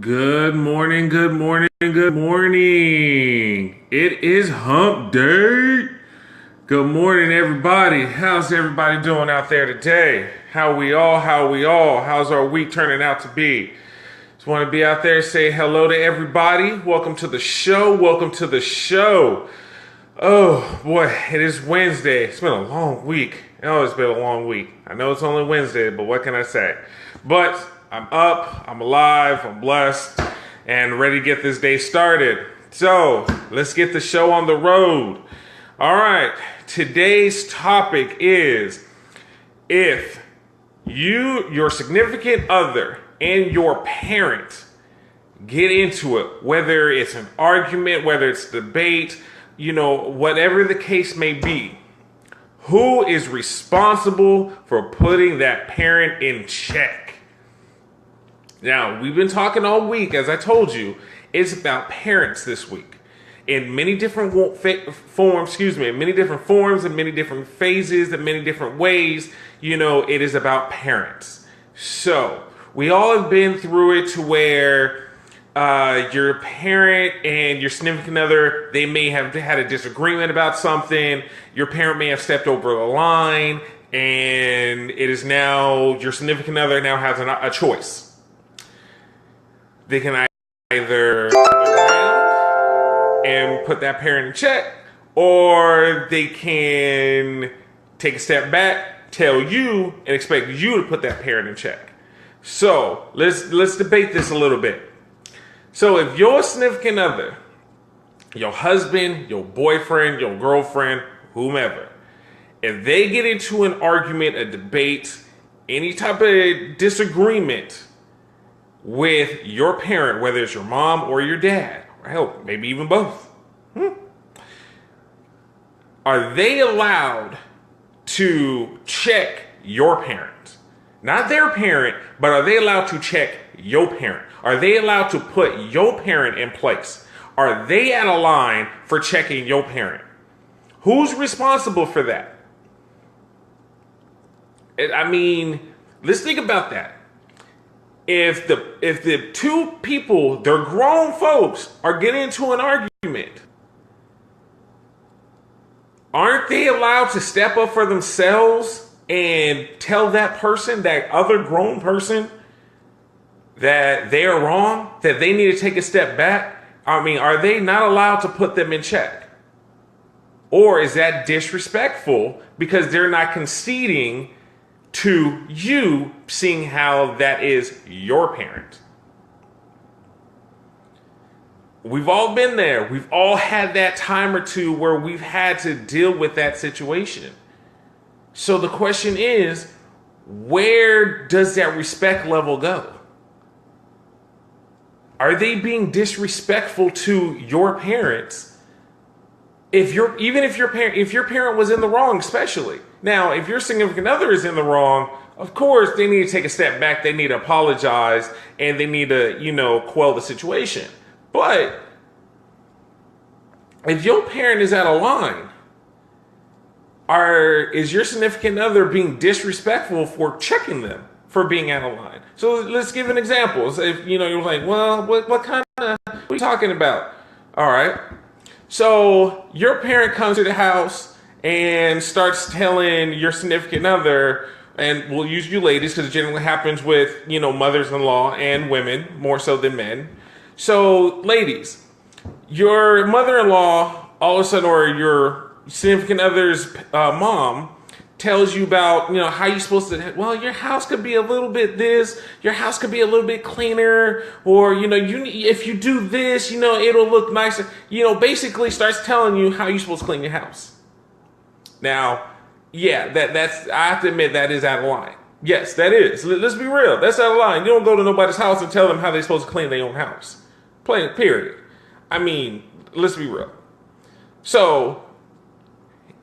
Good morning, good morning, good morning. It is hump day. Good morning, everybody. How's everybody doing out there today? How's our week turning out to be? Just want to be out there, say hello to everybody. Welcome to the show. Welcome to the show. Oh boy, it is Wednesday. It's been a long week. It's been a long week. I know it's only Wednesday, but what can I say? But I'm up, I'm alive, I'm blessed, and ready to get this day started. So let's get the show on the road. All right, today's topic is if your significant other, and your parent get into it, whether it's an argument, whether it's debate, whatever the case may be, who is responsible for putting that parent in check? Now, we've been talking all week, as I told you, it's about parents this week. In many different forms, in many different forms, in many different phases, in many different ways, it is about parents. So, we all have been through it to where your parent and your significant other, they may have had a disagreement about something. Your parent may have stepped over the line, and it is now your significant other now has a choice. They can either turn around and put that parent in check, or they can take a step back, tell you, and expect you to put that parent in check. So let's debate this a little bit. So if your significant other, your husband, your boyfriend, your girlfriend, whomever, if they get into an argument, a debate, any type of disagreement with your parent, whether it's your mom or your dad, or hell, maybe even both, are they allowed to check your parent? Not their parent, but are they allowed to check your parent? Are they allowed to put your parent in place? Are they out of line for checking your parent? Who's responsible for that? I mean, let's think about that. If the two people, they're grown folks, are getting into an argument, aren't they allowed to step up for themselves and tell that person, that other grown person, that they are wrong, that they need to take a step back? I mean, are they not allowed to put them in check? Or is that disrespectful because they're not conceding to you, seeing how that is your parent? We've all been there. We've all had that time or two where we've had to deal with that situation. So the question is, where does that respect level go? Are they being disrespectful to your parents? If your parent was in the wrong, especially. Now, if your significant other is in the wrong, of course, they need to take a step back. They need to apologize, and they need to, quell the situation. But if your parent is out of line, is your significant other being disrespectful for checking them for being out of line? So let's give an example. So if you're like, well, what kind of, what are you talking about? All right. So your parent comes to the house and starts telling your significant other, and we'll use you ladies because it generally happens with, mothers-in-law and women more so than men. So ladies, your mother-in-law all of a sudden, or your significant other's mom, tells you about, how you're supposed to, well, your house could be a little bit this, your house could be a little bit cleaner, or, if you do this, it'll look nicer. Basically starts telling you how you're supposed to clean your house. Now, yeah, that's, I have to admit, that is out of line. Yes, that is. Let's be real. That's out of line. You don't go to nobody's house and tell them how they're supposed to clean their own house. Period. I mean, let's be real. So,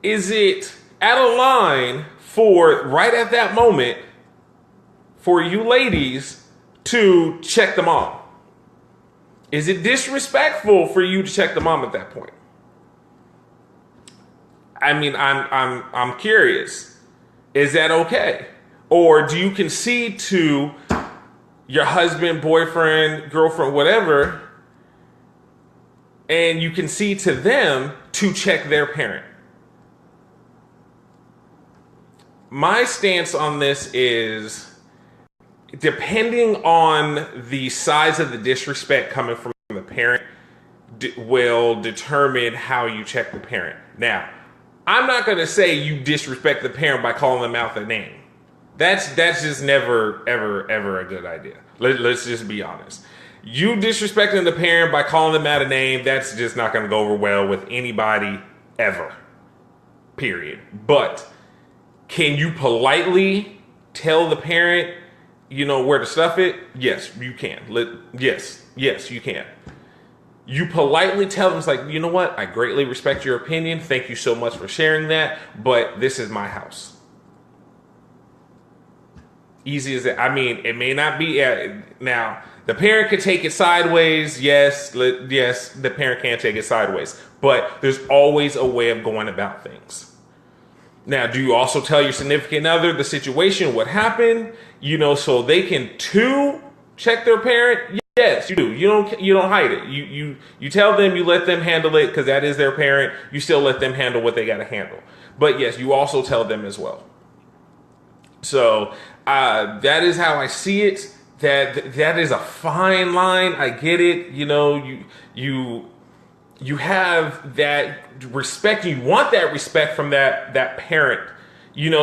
is it out of line for, right at that moment, for you ladies to check the mom? Is it disrespectful for you to check the mom at that point? I mean, I'm curious. Is that okay? Or do you concede to your husband, boyfriend, girlfriend, whatever, and you concede to them to check their parent. My stance on this is, depending on the size of the disrespect coming from the parent, will determine how you check the parent. Now, I'm not going to say you disrespect the parent by calling them out their name. That's just never, ever a good idea. Let's just be honest. You disrespecting the parent by calling them out a name, that's just not going to go over well with anybody ever. Period. But can you politely tell the parent, where to stuff it? Yes, you can. Yes, you can. You politely tell them, it's like, you know what? I greatly respect your opinion. Thank you so much for sharing that. But this is my house. Easy as that. I mean, it may not be. Now, the parent could take it sideways. Yes, the parent can take it sideways. But there's always a way of going about things. Now, do you also tell your significant other the situation, what happened, so they can too check their parent? Yes, you do. You don't hide it. You tell them, you let them handle it because that is their parent. You still let them handle what they got to handle. But yes, you also tell them as well. So that is how I see it. That is a fine line. I get it. You have that respect. You want that respect from that parent,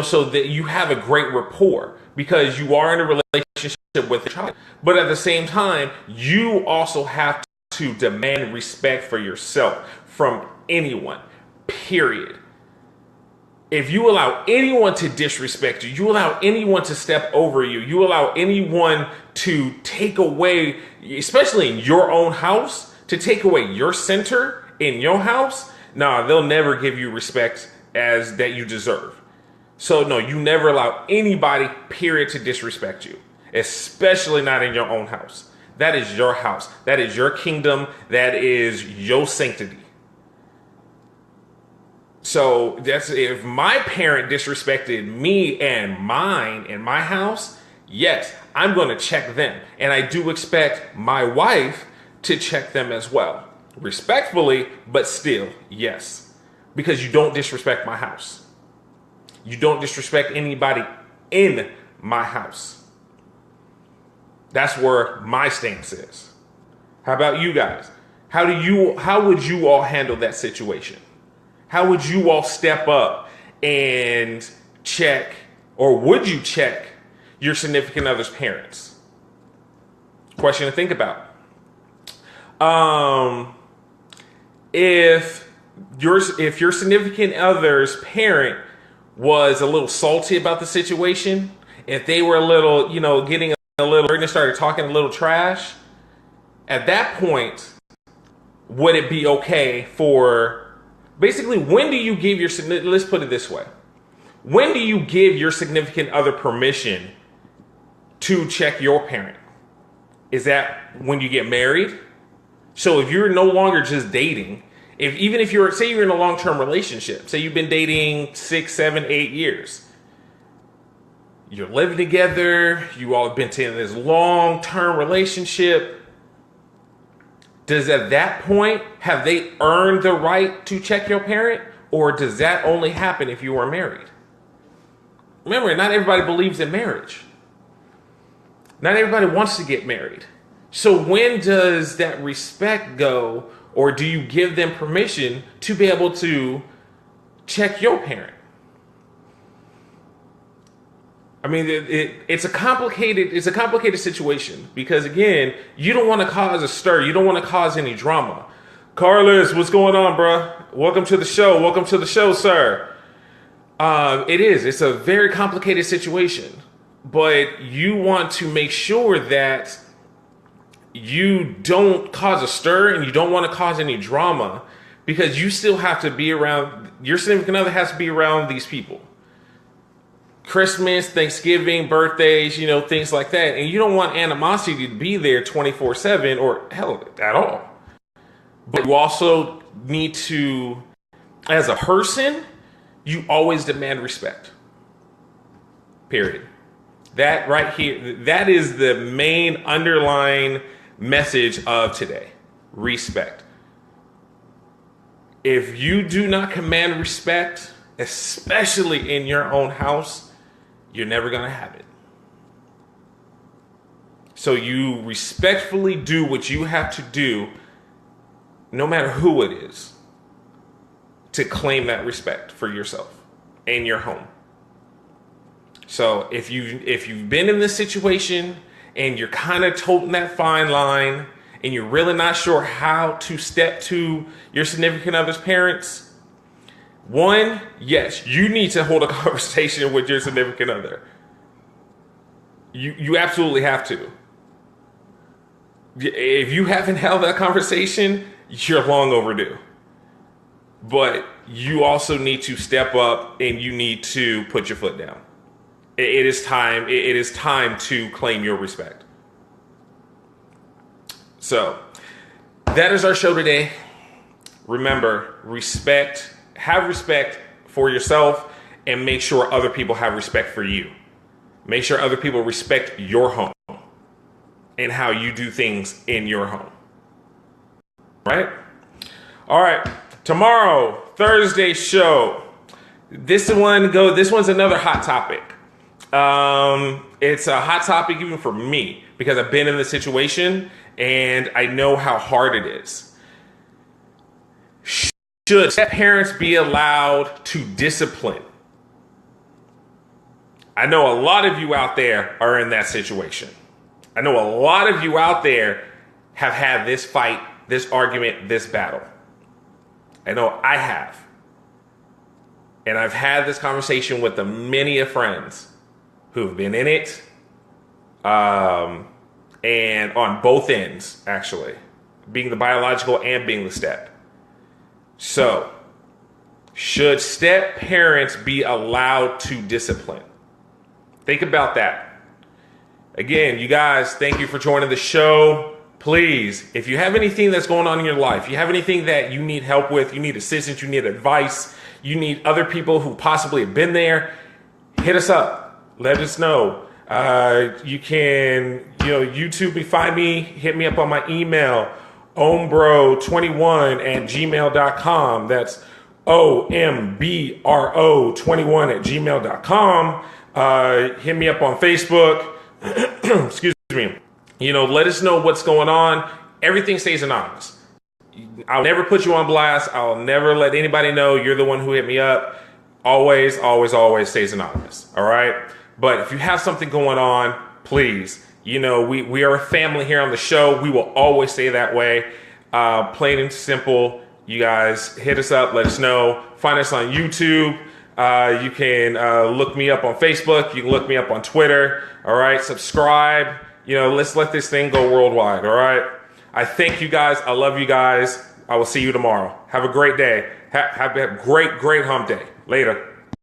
so that you have a great rapport because you are in a relationship with the child. But at the same time, you also have to demand respect for yourself from anyone, period. If you allow anyone to disrespect you, you allow anyone to step over you, you allow anyone to take away, especially in your own house, to take away your center in your house, they'll never give you respect as that you deserve. So no, you never allow anybody, period, to disrespect you, especially not in your own house. That is your house. That is your kingdom. That is your sanctity. So that's, if my parent disrespected me and mine in my house, yes, I'm going to check them. And I do expect my wife to check them as well. Respectfully, but still, yes. Because you don't disrespect my house. You don't disrespect anybody in my house. That's where my stance is. How about you guys? How would you all handle that situation? How would you all step up and check, or would you check your significant other's parents? Question to think about. If your significant other's parent was a little salty about the situation, if they were a little, getting a little, and started talking a little trash, at that point, would it be okay for, basically, when do you give let's put it this way. When do you give your significant other permission to check your parent? Is that when you get married? So if you're no longer just dating, even if you're, say you're in a long-term relationship, say you've been dating 6, 7, 8 years, you're living together, you all have been in this long-term relationship, does at that point, have they earned the right to check your parent? Or does that only happen if you are married? Remember, not everybody believes in marriage. Not everybody wants to get married. So when does that respect go, or do you give them permission to be able to check your parent? I mean, it's a complicated situation because, again, you don't want to cause a stir. You don't want to cause any drama. Carlos, what's going on, bro? Welcome to the show. Welcome to the show, sir. It's a very complicated situation, but you want to make sure that you don't cause a stir and you don't want to cause any drama because you still have to be around, your significant other has to be around these people. Christmas, Thanksgiving, birthdays, things like that. And you don't want animosity to be there 24/7 or hell, at all. But you also need to, as a person, you always demand respect. Period. That right here, that is the main underlying message of today. Respect. If you do not command respect, especially in your own house, you're never going to have it. So you respectfully do what you have to do, no matter who it is, to claim that respect for yourself and your home. So if you've been in this situation and you're kind of toting that fine line and you're really not sure how to step to your significant other's parents, one, yes, you need to hold a conversation with your significant other. You absolutely have to. If you haven't held that conversation, you're long overdue. But you also need to step up and you need to put your foot down. It is time. It is time to claim your respect. So that is our show today. Remember, have respect for yourself, and make sure other people have respect for you. Make sure other people respect your home and how you do things in your home. Right? All right. Tomorrow, Thursday show. This one's another hot topic. It's a hot topic even for me because I've been in the situation and I know how hard it is. Should parents be allowed to discipline? I know a lot of you out there are in that situation. I know a lot of you out there have had this fight, this argument, this battle. I know I have. And I've had this conversation with the many of friends who've been in it, and on both ends, actually, being the biological and being the step. So, should step parents be allowed to discipline? Think about that. Again, you guys, thank you for joining the show. Please, if you have anything that's going on in your life, you have anything that you need help with, you need assistance, you need advice, you need other people who possibly have been there, hit us up. Let us know. You can, YouTube me, find me, hit me up on my email, ombro21@gmail.com. That's ombro21@gmail.com. Hit me up on Facebook. Excuse me. Let us know what's going on. Everything stays anonymous. I'll never put you on blast. I'll never let anybody know you're the one who hit me up. Always, always, always stays anonymous. All right. But if you have something going on, please, we are a family here on the show. We will always stay that way. Plain and simple. You guys hit us up. Let us know. Find us on YouTube. You can look me up on Facebook. You can look me up on Twitter. All right. Subscribe. Let's let this thing go worldwide. All right. I thank you guys. I love you guys. I will see you tomorrow. Have a great day. Have a great, great hump day. Later.